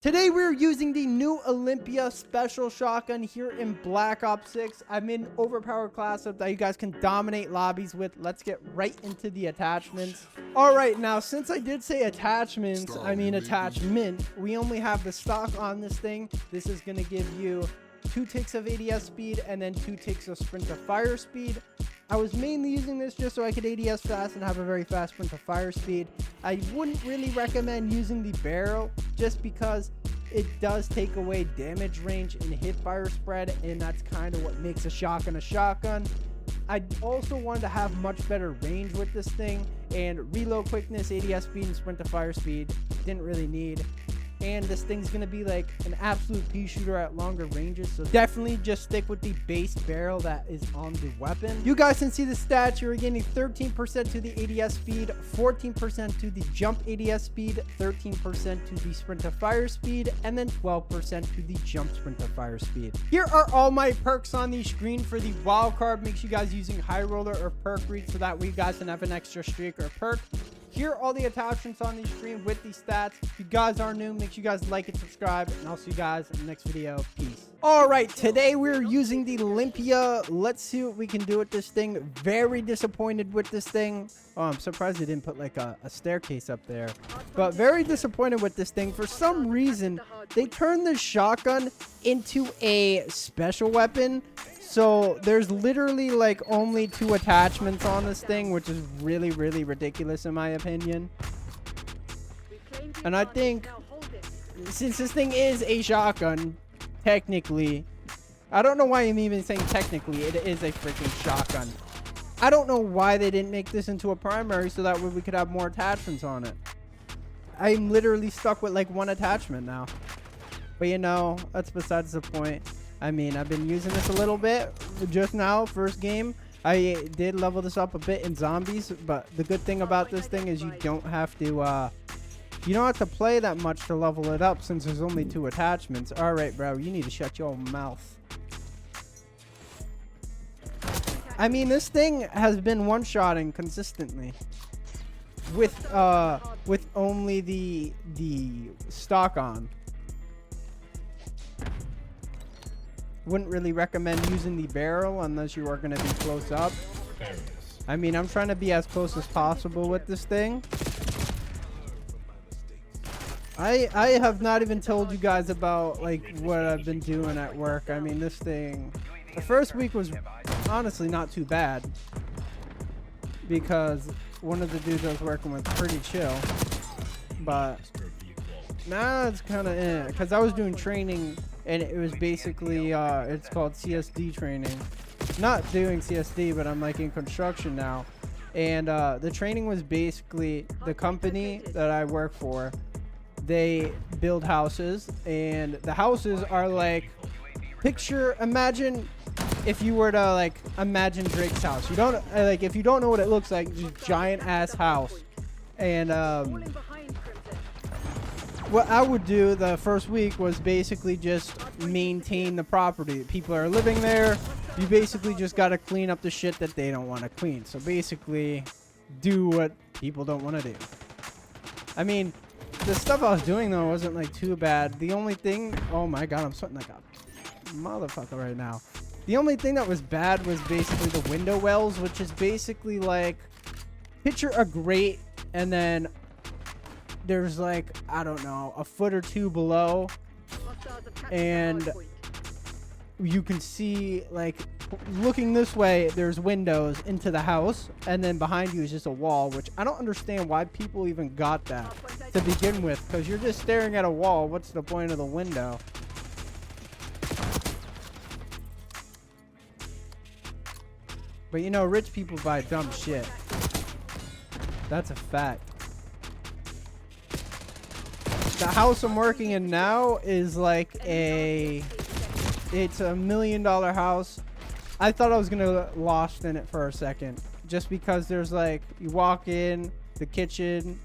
Today we're using the new Olympia special shotgun here in Black Ops 6. I'm in overpowered class so that you guys can dominate lobbies with. Let's get right into the attachments. All right, now since I did say attachments, I mean attachment, we only have the stock on this thing. This is going to give you 2 ticks of ADS speed and then 2 ticks of sprint to fire speed. I was mainly using this just so I could ADS fast and have a very fast sprint to fire speed. I wouldn't really recommend using the barrel just because it does take away damage range and hip fire spread, and that's kind of what makes a shotgun a shotgun. I also wanted to have much better range with this thing, and reload quickness, ADS speed, and sprint to fire speed didn't really need. And this thing's going to be like an absolute pea shooter at longer ranges. So definitely just stick with the base barrel that is on the weapon. You guys can see the stats. You're getting 13% to the ADS speed, 14% to the jump ADS speed, 13% to the sprint to fire speed, and then 12% to the jump sprint to fire speed. Here are all my perks on the screen for the wild card. Make sure you guys using high roller or perk read so that way you guys can have an extra streak or perk. Here are all the attachments on the screen with the stats. If you guys are new, make sure you guys like and subscribe, and I'll see you guys in the next video. Peace. All right, today we're using the Olympia. Let's see what we can do with this thing. Very disappointed with this thing. Oh, I'm surprised they didn't put like a staircase up there, but very disappointed with this thing. For some reason, they turned the shotgun into a special weapon. So there's literally like only 2 attachments on this thing, which is really, really ridiculous in my opinion. And I think since this thing is a shotgun, technically, I don't know why I'm even saying technically, it is a freaking shotgun. I don't know why they didn't make this into a primary so that way we could have more attachments on it. I'm literally stuck with like 1 attachment now. But you know, that's besides the point. I mean, I've been using this a little bit just now, first game. I did level this up a bit in zombies, but the good thing about this thing is you don't have to play that much to level it up since there's only 2 attachments. All right, bro, you need to shut your mouth. I mean, this thing has been one-shotting consistently with only the stock on. Wouldn't really recommend using the barrel unless you are going to be close up. I mean, I'm trying to be as close as possible with this thing. I have not even told you guys about like what I've been doing at work. I mean, this thing, the first week was honestly not too bad because one of the dudes I was working with pretty chill, but now it's kind of because I was doing training. And it was basically, it's called CSD training. Not doing CSD, but I'm like in construction now. And the training was basically the company that I work for. They build houses, and the houses are like, imagine if you were to like imagine Drake's house. You don't like if you don't know what it looks like, just giant ass house. And what I would do the first week was basically just maintain the property. People are living there. You basically just got to clean up the shit that they don't want to clean. So basically do what people don't want to do. I mean, the stuff I was doing though wasn't like too bad. The only thing, oh my God, I'm sweating like a motherfucker right now. The only thing that was bad was basically the window wells, which is basically like, picture a grate and then there's like, I don't know, a foot or 2 below, and you can see like looking this way there's windows into the house, and then behind you is just a wall, which I don't understand why people even got that to begin with, because you're just staring at a wall. What's the point of the window? But you know, rich people buy dumb shit. That's a fact. The house I'm working in now is like it's a $1 million house. I thought I was gonna get lost in it for a second, just because there's like, you walk in the kitchen,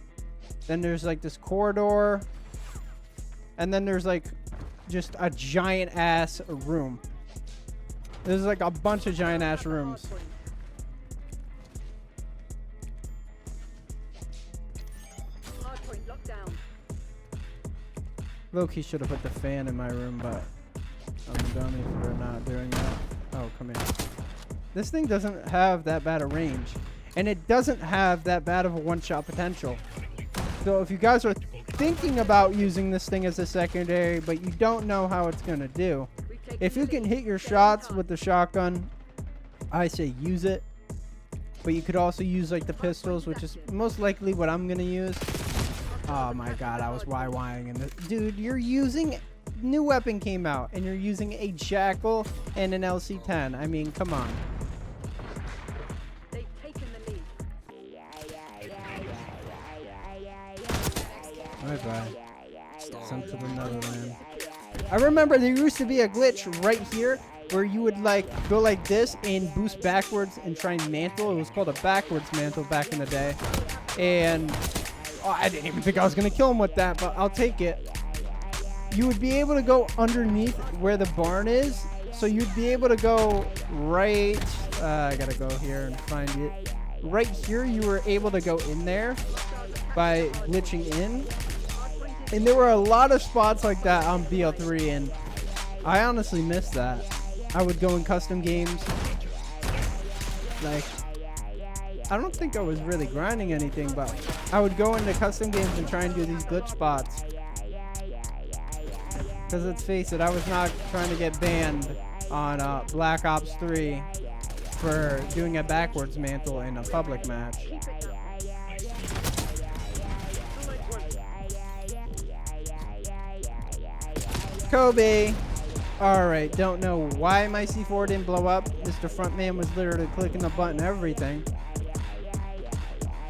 then there's like this corridor, and then there's like just a giant ass room. There's like a bunch of giant ass rooms. Loki should have put the fan in my room, but I'm a dummy for not doing that. Oh, come here. This thing doesn't have that bad a range, and it doesn't have that bad of a one-shot potential. So if you guys are thinking about using this thing as a secondary, but you don't know how it's going to do, if you can hit your shots with the shotgun, I say use it. But you could also use like the pistols, which is most likely what I'm going to use. Oh my god, I was YYing in this. Dude, you're using... New weapon came out, and you're using a Jackal and an LC-10. I mean, come on. They've taken the lead. Bye-bye. Sent to the Netherlands. I remember there used to be a glitch right here where you would like go like this and boost backwards and try and mantle. It was called a backwards mantle back in the day. And I didn't even think I was going to kill him with that, but I'll take it. You would be able to go underneath where the barn is. So you'd be able to go right... I gotta go here and find it. Right here, you were able to go in there by glitching in. And there were a lot of spots like that on BO3, and I honestly missed that. I would go in custom games. Like, I don't think I was really grinding anything, but I would go into custom games and try and do these glitch spots. Because let's face it, I was not trying to get banned on Black Ops 3 for doing a backwards mantle in a public match. Kobe. Alright, don't know why my C4 didn't blow up. Mr. Frontman was literally clicking the button and everything.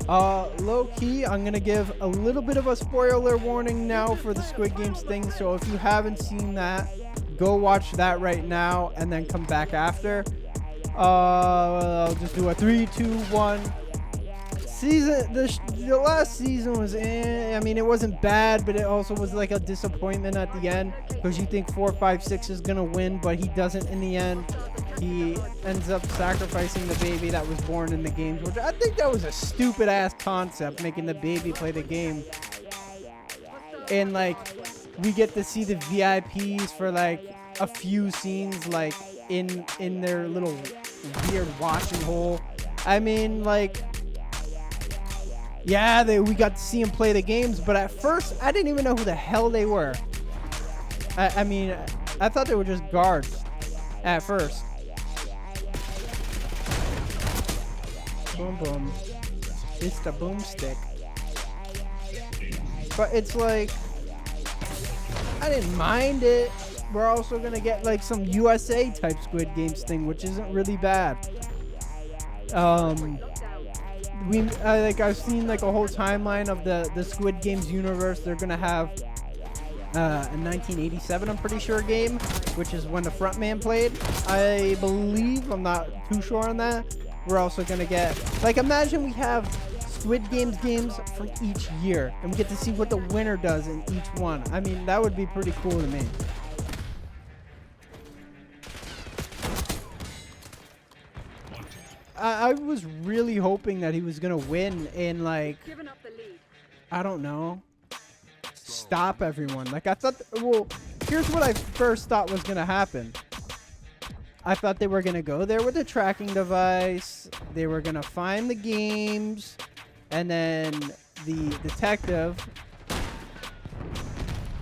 Low key, I'm gonna give a little bit of a spoiler warning now for the Squid Games thing. So if you haven't seen that, go watch that right now and then come back after. I'll just do a 3, 2, 1. The last season was I mean, it wasn't bad, but it also was like a disappointment at the end because you think 4, 5, 6 is gonna win, but he doesn't in the end. He ends up sacrificing the baby that was born in the games, which I think that was a stupid ass concept, making the baby play the game. And like, we get to see the VIPs for like a few scenes, like in their little weird watching hole. I mean, like, yeah, we got to see him play the games, but at first I didn't even know who the hell they were. I mean, I thought they were just guards at first. Boom, boom. It's the boomstick. But it's like, I didn't mind it. We're also gonna get like some USA type Squid Games thing, which isn't really bad. I've seen like a whole timeline of the Squid Games universe. They're gonna have a 1987, I'm pretty sure, game, which is when the Frontman played. I believe, I'm not too sure on that. We're also gonna get, like, imagine we have Squid Games games from each year, and we get to see what the winner does in each one. I mean, that would be pretty cool to me. I was really hoping that he was gonna win and like, I don't know, stop everyone. Like, I thought, well, here's what I first thought was gonna happen. I thought they were gonna go there with a tracking device. They were gonna find the games, and then the detective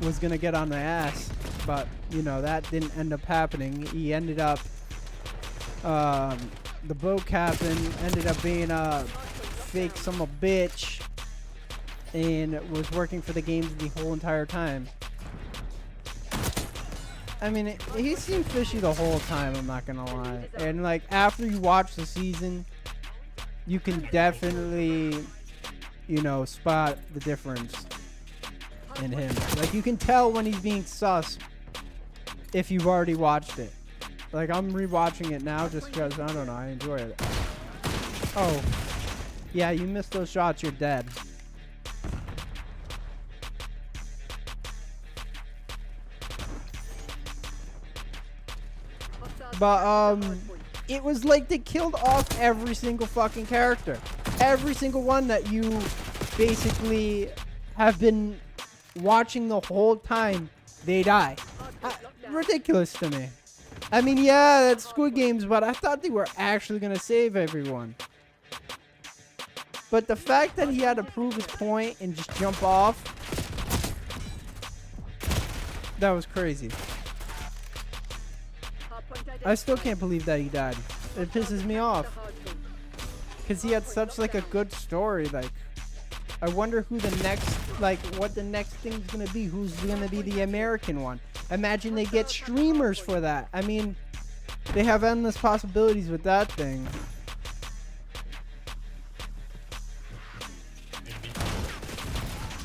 was gonna get on the ass. But you know, that didn't end up happening. He ended up, the boat captain ended up being a fake son of a bitch, and was working for the games the whole entire time. I mean, he seemed fishy the whole time, I'm not gonna lie. And like, after you watch the season, you can definitely, you know, spot the difference in him. Like, you can tell when he's being sus if you've already watched it. Like, I'm rewatching it now just because, I don't know, I enjoy it. Oh, yeah, you missed those shots, you're dead. But, it was like they killed off every single fucking character. Every single one that you basically have been watching the whole time they die. Ridiculous to me. I mean, yeah, that's Squid Games, but I thought they were actually going to save everyone. But the fact that he had to prove his point and just jump off, that was crazy. I still can't believe that he died. It pisses me off. Because he had such like a good story. Like, I wonder who the next, like, what the next thing's going to be. Who's going to be the American one? Imagine they get streamers for that. I mean, they have endless possibilities with that thing.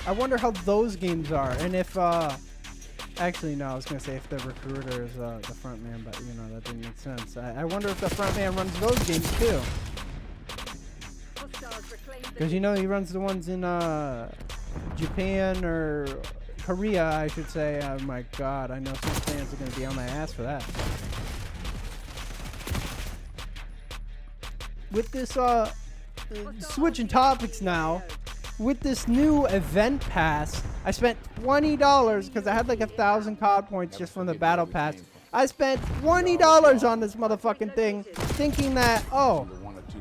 I wonder how those games are. And if, actually, no, I was going to say if the recruiter is the front man, but, you know, that didn't make sense. I wonder if the front man runs those games, too. Because, you know, he runs the ones in Japan or Korea, I should say. Oh, my God. I know some fans are going to be on my ass for that. With this, switching topics now. With this new event pass, I spent $20 because I had like 1,000 COD points just from the battle pass. I spent $20 on this motherfucking thing, thinking that, oh,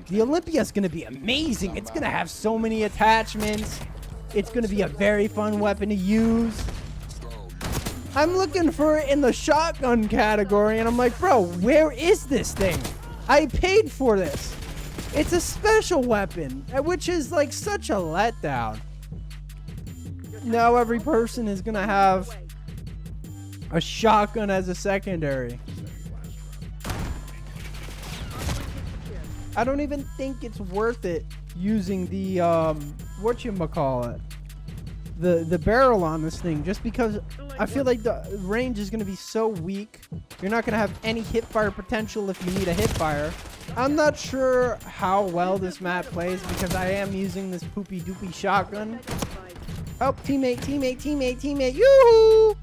the Olympia is going to be amazing. It's going to have so many attachments. It's going to be a very fun weapon to use. I'm looking for it in the shotgun category, and I'm like, bro, where is this thing? I paid for this. It's a special weapon, which is like such a letdown. Now every person is going to have a shotgun as a secondary. I don't even think it's worth it using the, whatchamacallit, the barrel on this thing, just because I feel like the range is going to be so weak. You're not going to have any hipfire potential if you need a hipfire. I'm not sure how well this map plays because I am using this poopy doopy shotgun. Help, teammate, teammate, teammate, teammate. Yoo-hoo!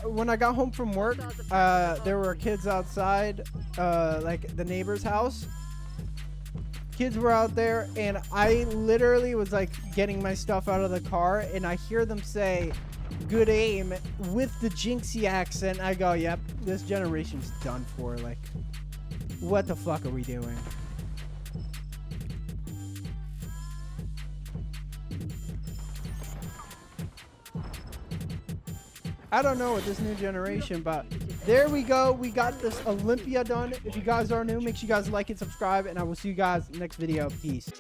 When I got home from work, there were kids outside, like the neighbor's house. Kids were out there, and I literally was like getting my stuff out of the car, and I hear them say, "Good aim," with the Jinxie accent. I go, yep, this generation's done for. Like, what the fuck are we doing? I don't know with this new generation, but there we go. We got this Olympia done. If you guys are new, make sure you guys like and subscribe, and I will see you guys next video. Peace.